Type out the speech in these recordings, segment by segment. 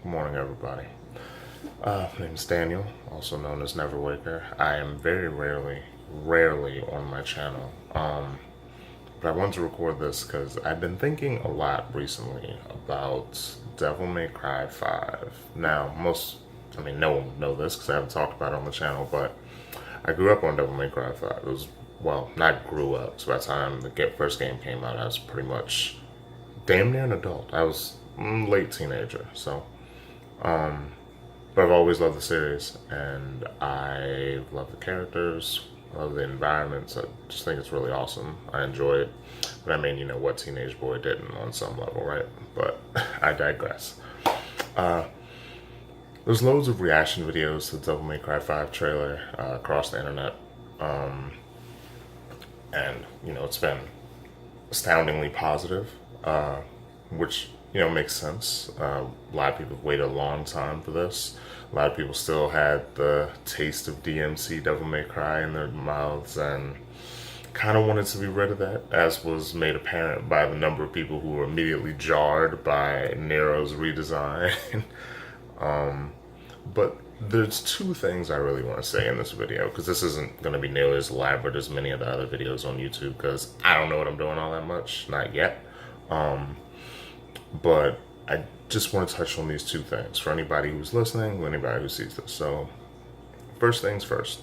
Good morning, everybody. My name is Daniel, also known as Neverwaker. I am very rarely on my channel. But I wanted to record this because I've been thinking a lot recently about Devil May Cry 5. Now, no one would know this because I haven't talked about it on the channel, but I grew up on Devil May Cry 5. It was, well, not grew up. So by the time the first game came out, I was pretty much damn near an adult. I was late teenager, so but I've always loved the series, and I love the characters, I love the environments. I just think it's really awesome. I enjoy it. But I mean, you know, what teenage boy didn't on some level, right? But I digress. There's loads of reaction videos to the Devil May Cry 5 trailer across the internet. And, you know, it's been astoundingly positive, which makes sense. A lot of people have waited a long time for this. A lot of people still had the taste of DMC Devil May Cry in their mouths and kind of wanted to be rid of that, as was made apparent by the number of people who were immediately jarred by Nero's redesign. But there's two things I really want to say in this video, because this isn't going to be nearly as elaborate as many of the other videos on YouTube, because I don't know what I'm doing all that much, not yet. But I just want to touch on these two things for anybody who's listening, anybody who sees this. So, first things first.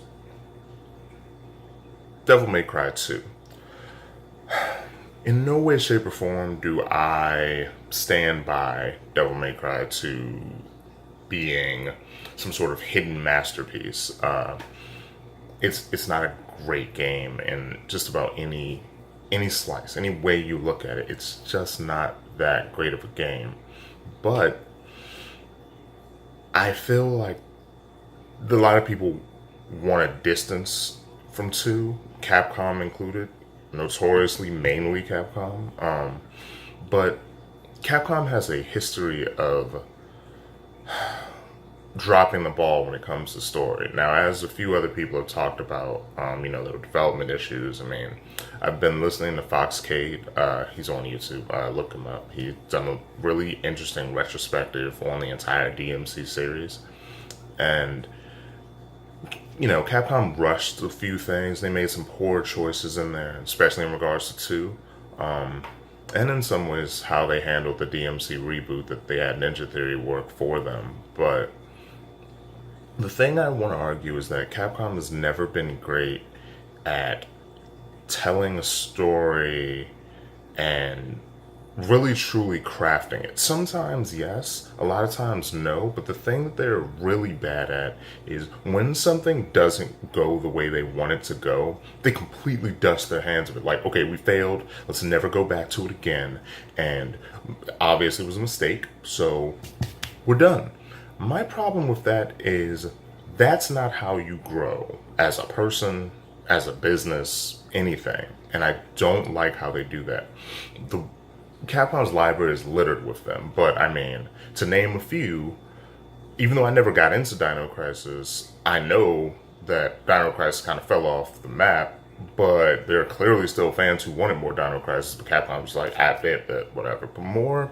Devil May Cry 2. In no way, shape, or form do I stand by Devil May Cry 2 being some sort of hidden masterpiece. It's not a great game in just about any slice, any way you look at it. It's just not that great of a game. But I feel like a lot of people want a distance from 2, Capcom included, notoriously mainly Capcom. But Capcom has a history of dropping the ball when it comes to story. Now, as a few other people have talked about, the development issues. I mean, I've been listening to Foxcade. He's on YouTube. Look him up. He's done a really interesting retrospective on the entire DMC series. And, Capcom rushed a few things. They made some poor choices in there, especially in regards to 2. And in some ways, how they handled the DMC reboot that they had Ninja Theory work for them. But the thing I want to argue is that Capcom has never been great at telling a story and really truly crafting it. Sometimes yes, a lot of times no, but the thing that they're really bad at is when something doesn't go the way they want it to go, they completely dust their hands of it. Like, okay, we failed, let's never go back to it again, and obviously it was a mistake, so we're done. My problem with that is that's not how you grow as a person, as a business, anything. And I don't like how they do that. Capcom's library is littered with them, but I mean, to name a few, even though I never got into Dino Crisis, I know that Dino Crisis kind of fell off the map, but there are clearly still fans who wanted more Dino Crisis, but Capcom was like, whatever. But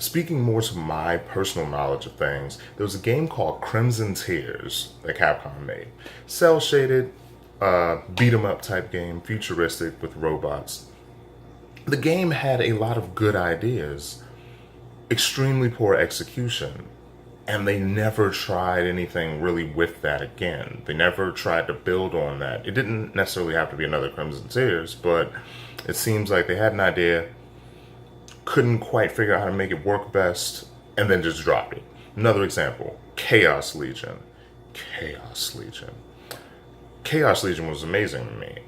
speaking more to my personal knowledge of things, there was a game called Crimson Tears that Capcom made. Cell-shaded, beat-em-up type game, futuristic with robots. The game had a lot of good ideas, extremely poor execution, and they never tried anything really with that again. They never tried to build on that. It didn't necessarily have to be another Crimson Tears, but it seems like they had an idea, couldn't quite figure out how to make it work best, and then just dropped it. Another example, Chaos Legion. Chaos Legion was amazing to me.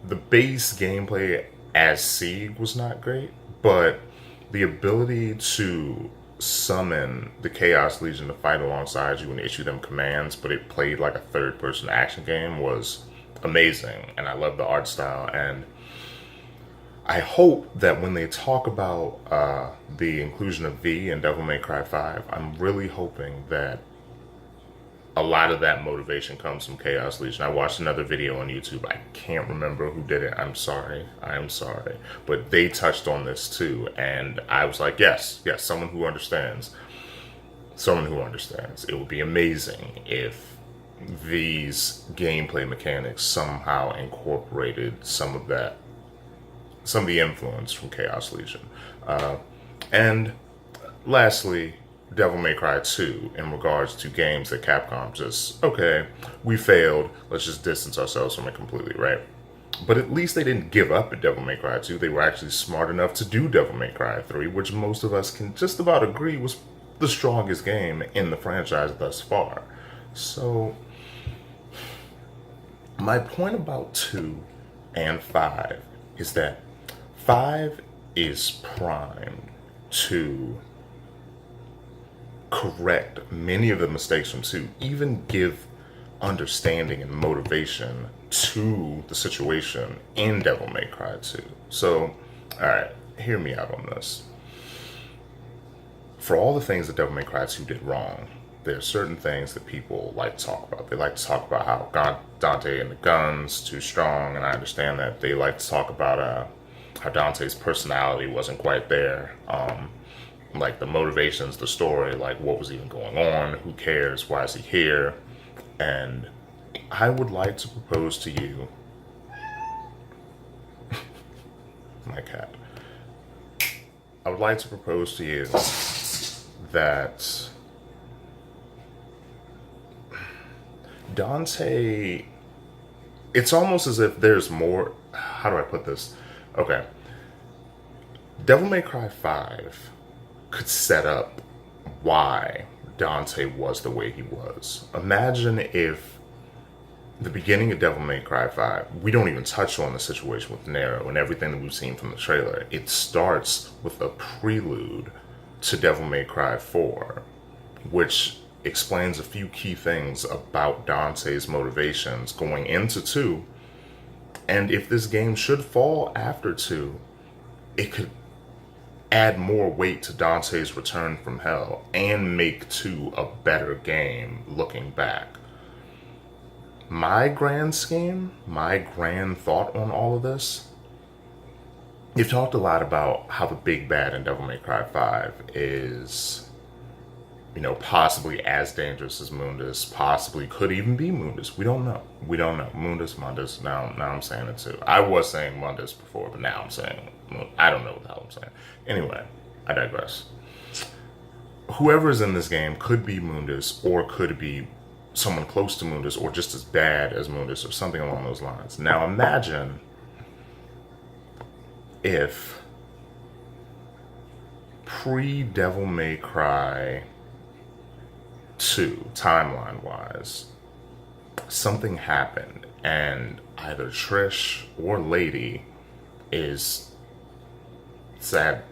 The base gameplay as Siege was not great, but the ability to summon the Chaos Legion to fight alongside you and issue them commands, but it played like a third-person action game was amazing, and I love the art style. And I hope that when they talk about the inclusion of V in Devil May Cry 5, I'm really hoping that a lot of that motivation comes from Chaos Legion. I watched another video on YouTube. I can't remember who did it. I'm sorry. But they touched on this too. And I was like, yes, someone who understands. someone who understands. It would be amazing if these gameplay mechanics somehow incorporated some of the influence from Chaos Legion. And lastly, Devil May Cry 2 in regards to games that Capcom just, okay, we failed, let's just distance ourselves from it completely, right? But at least they didn't give up at Devil May Cry 2. They were actually smart enough to do Devil May Cry 3, which most of us can just about agree was the strongest game in the franchise thus far. So, my point about 2 and 5 is that 5 is primed to correct many of the mistakes from 2, even give understanding and motivation to the situation in Devil May Cry 2. So, alright, hear me out on this. For all the things that Devil May Cry 2 did wrong, there are certain things that people like to talk about. They like to talk about how Dante and the gun's too strong, and I understand that. They like to talk about how Dante's personality wasn't quite there. Like the motivations, the story, like what was even going on, who cares, why is he here? And I would like to propose to you, my cat, I would like to propose to you that Dante, it's almost as if there's more, how do I put this? Okay. Devil May Cry 5 could set up why Dante was the way he was. Imagine if the beginning of Devil May Cry 5, we don't even touch on the situation with Nero and everything that we've seen from the trailer. It starts with a prelude to Devil May Cry 4, which explains a few key things about Dante's motivations going into 2. And if this game should fall after 2, it could add more weight to Dante's return from hell and make 2 a better game looking back. My grand scheme, my grand thought on all of this, you've talked a lot about how the big bad in Devil May Cry 5 is, possibly as dangerous as Mundus, possibly could even be Mundus. We don't know. Mundus. Now I'm saying it too. I was saying Mundus before, but now I'm saying, I don't know what the hell I'm saying. Anyway, I digress. Whoever's in this game could be Mundus, or could be someone close to Mundus, or just as bad as Mundus, or something along those lines. Now imagine if pre-Devil May Cry 2, timeline-wise, something happened, and either Trish or Lady is, sad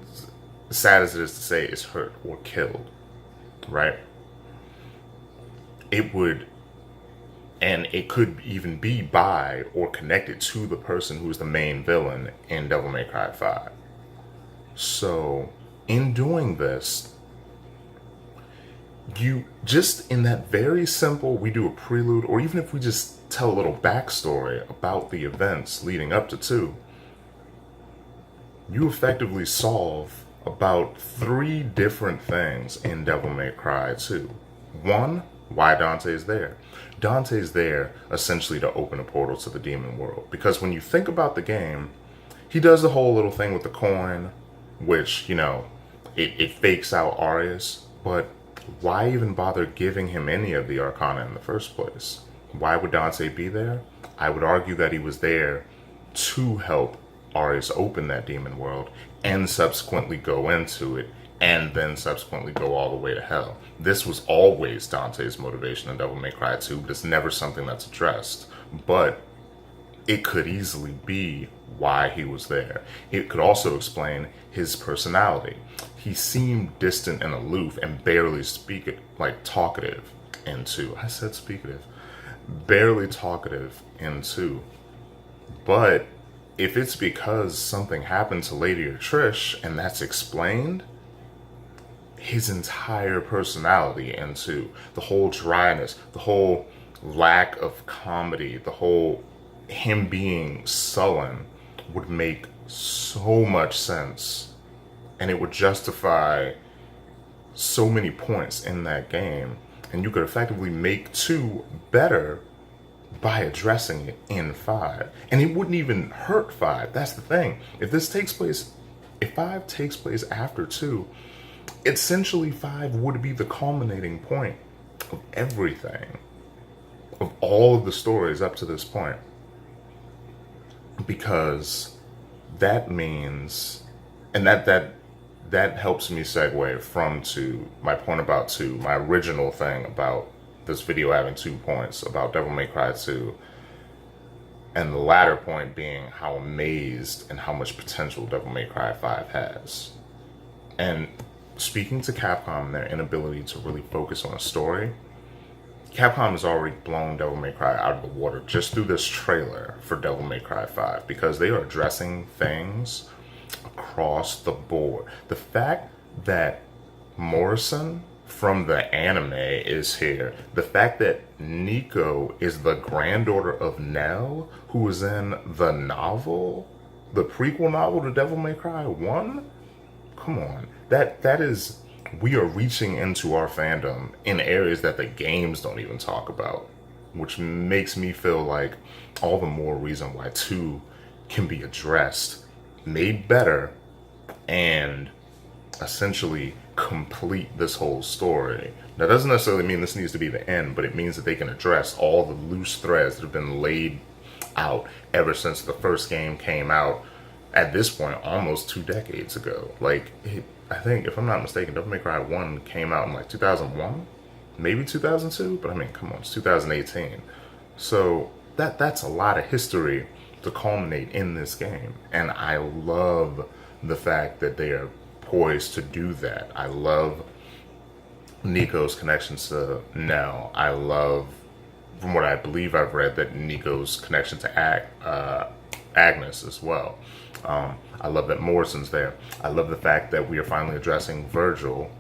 as it is to say, is hurt or killed, right? It could even be by or connected to the person who is the main villain in Devil May Cry 5. So, in doing this, you just, in that very simple, we do a prelude, or even if we just tell a little backstory about the events leading up to 2, you effectively solve about 3 different things in Devil May Cry 2. 1, why Dante's there. Dante's there essentially to open a portal to the demon world. Because when you think about the game, he does the whole little thing with the coin, which, it fakes out Arius, but why even bother giving him any of the Arcana in the first place? Why would Dante be there? I would argue that he was there to help Arius open that demon world and subsequently go into it, and then subsequently go all the way to hell. This was always Dante's motivation in Devil May Cry 2, but it's never something that's addressed. But it could easily be why he was there. It could also explain his personality. He seemed distant and aloof and barely talkative in 2. I said speakative. Barely talkative in 2. But if it's because something happened to Lady or Trish and that's explained, his entire personality into the whole dryness, the whole lack of comedy, the whole him being sullen would make so much sense, and it would justify so many points in that game, and you could effectively make 2 better by addressing it in 5. And it wouldn't even hurt 5. That's the thing. If 5 takes place after 2, essentially 5 would be the culminating point of everything, of all of the stories up to this point. Because that means, and that helps me segue from to my point about 2, my original thing about this video having 2 points about Devil May Cry 2, and the latter point being how amazed and how much potential Devil May Cry 5 has. And speaking to Capcom and their inability to really focus on a story, Capcom has already blown Devil May Cry out of the water just through this trailer for Devil May Cry 5, because they are addressing things across the board. The fact that Morrison from the anime is here, the fact that Nico is the granddaughter of Nell, who was in the novel, the prequel novel to Devil May Cry 1, come on, that is, we are reaching into our fandom in areas that the games don't even talk about, which makes me feel like all the more reason why 2 can be addressed, made better, and essentially complete this whole story. That doesn't necessarily mean this needs to be the end, but it means that they can address all the loose threads that have been laid out ever since the first game came out, at this point almost 2 decades ago. Like, I think, if I'm not mistaken, Devil May Cry 1 came out in like 2001, maybe 2002, but I mean, come on, it's 2018. So that's a lot of history to culminate in this game, and I love the fact that they are poised to do that. I love Nico's connections to Nell. I love, from what I believe I've read, that Nico's connection to Agnes as well. I love that Morrison's there. I love the fact that we are finally addressing Virgil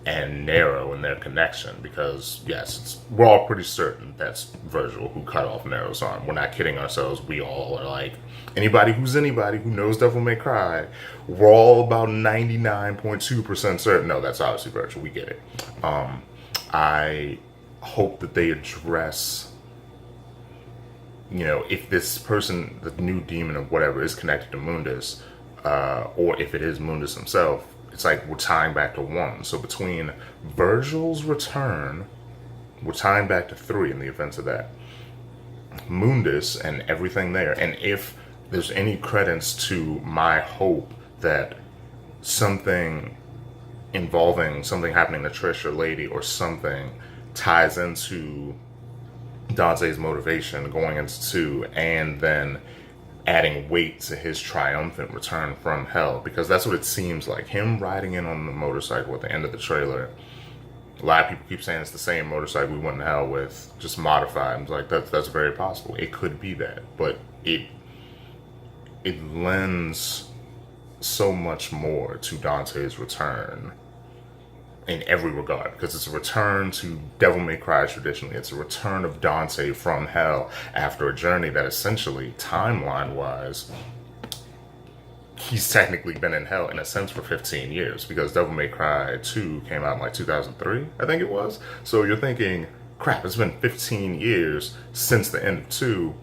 and Nero and their connection, because yes, we're all pretty certain that's Virgil who cut off Nero's arm. We're not kidding ourselves. We all are like, anybody who knows Devil May Cry, we're all about 99.2% certain, no, that's obviously Virgil. We get it. I hope that they address, if this person, the new demon or whatever, is connected to Mundus, or if it is Mundus himself, it's like we're tying back to 1. So between Virgil's return, we're tying back to 3 in the events of that, Mundus and everything there. And if there's any credence to my hope that something involving something happening to Trish or Lady or something ties into Dante's motivation going into 2, and then adding weight to his triumphant return from hell, because that's what it seems like. Him riding in on the motorcycle at the end of the trailer, a lot of people keep saying it's the same motorcycle we went in hell with, just modified. I'm like, that's very possible. It could be that, but it lends so much more to Dante's return in every regard, because it's a return to Devil May Cry traditionally. It's a return of Dante from hell after a journey that essentially, timeline-wise, he's technically been in hell in a sense for 15 years, because Devil May Cry 2 came out in like 2003, I think it was. So you're thinking, crap, it's been 15 years since the end of 2,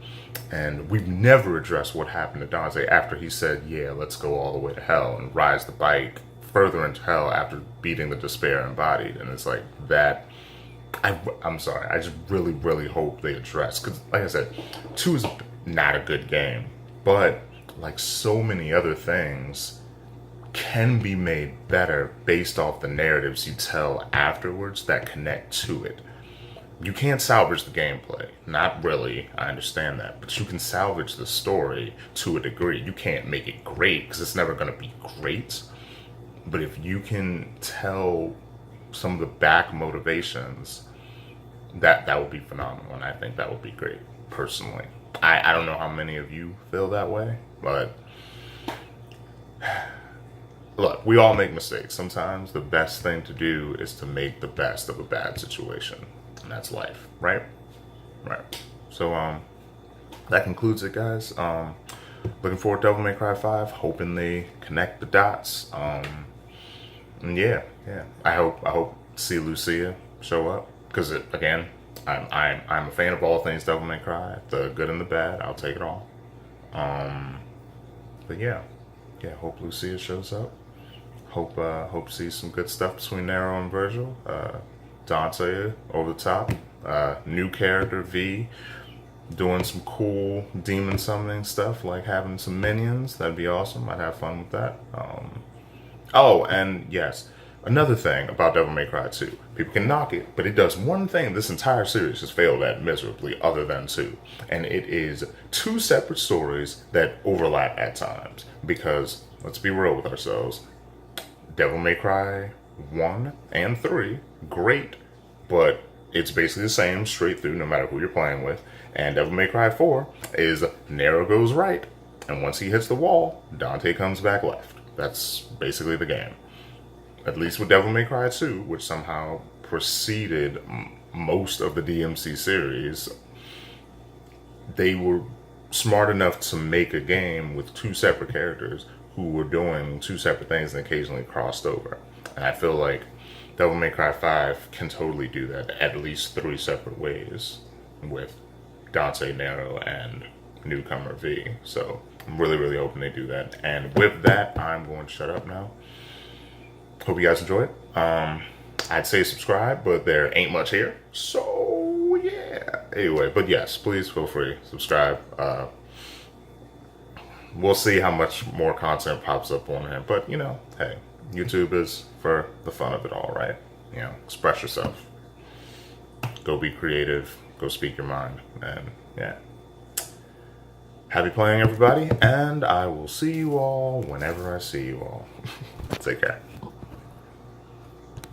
and we've never addressed what happened to Dante after he said, yeah, let's go all the way to hell and rise the bike further into hell after beating the despair embodied. And it's like that, I'm sorry, I just really, really hope they address, because like I said, 2 is not a good game, but like so many other things can be made better based off the narratives you tell afterwards that connect to it. You can't salvage the gameplay, not really, I understand that, but you can salvage the story to a degree. You can't make it great, because it's never going to be great. But if you can tell some of the back motivations, that would be phenomenal, and I think that would be great, personally. I don't know how many of you feel that way, but look, we all make mistakes. Sometimes the best thing to do is to make the best of a bad situation, and that's life, right? Right. So that concludes it, guys. Looking forward to Devil May Cry 5, hoping they connect the dots. And yeah, yeah, I hope to see Lucia show up because again, I'm a fan of all things Devil May Cry, the good and the bad. I'll take it all. But yeah, hope Lucia shows up. Hope to see some good stuff between Nero and Virgil. Dante over the top. New character V doing some cool demon summoning stuff, like having some minions. That'd be awesome. I'd have fun with that. Oh, and yes, another thing about Devil May Cry 2. People can knock it, but it does one thing this entire series has failed at miserably, other than 2. And it is 2 separate stories that overlap at times. Because, let's be real with ourselves, Devil May Cry 1 and 3, great, but it's basically the same straight through no matter who you're playing with. And Devil May Cry 4 is Nero goes right, and once he hits the wall, Dante comes back left. That's basically the game. At least with Devil May Cry 2, which somehow preceded most of the DMC series, they were smart enough to make a game with 2 separate characters who were doing 2 separate things and occasionally crossed over. And I feel like Devil May Cry 5 can totally do that at least 3 separate ways with Dante, Nero, and newcomer V. So I'm really, really hoping they do that. And with that, I'm going to shut up now. Hope you guys enjoy it. I'd say subscribe, but there ain't much here. So yeah. Anyway, but yes, please feel free subscribe. We'll see how much more content pops up on here. But you know, hey, YouTube is for the fun of it all, right? You know, express yourself. Go be creative. Go speak your mind. And yeah. Happy playing, everybody. And I will see you all whenever I see you all. Take care.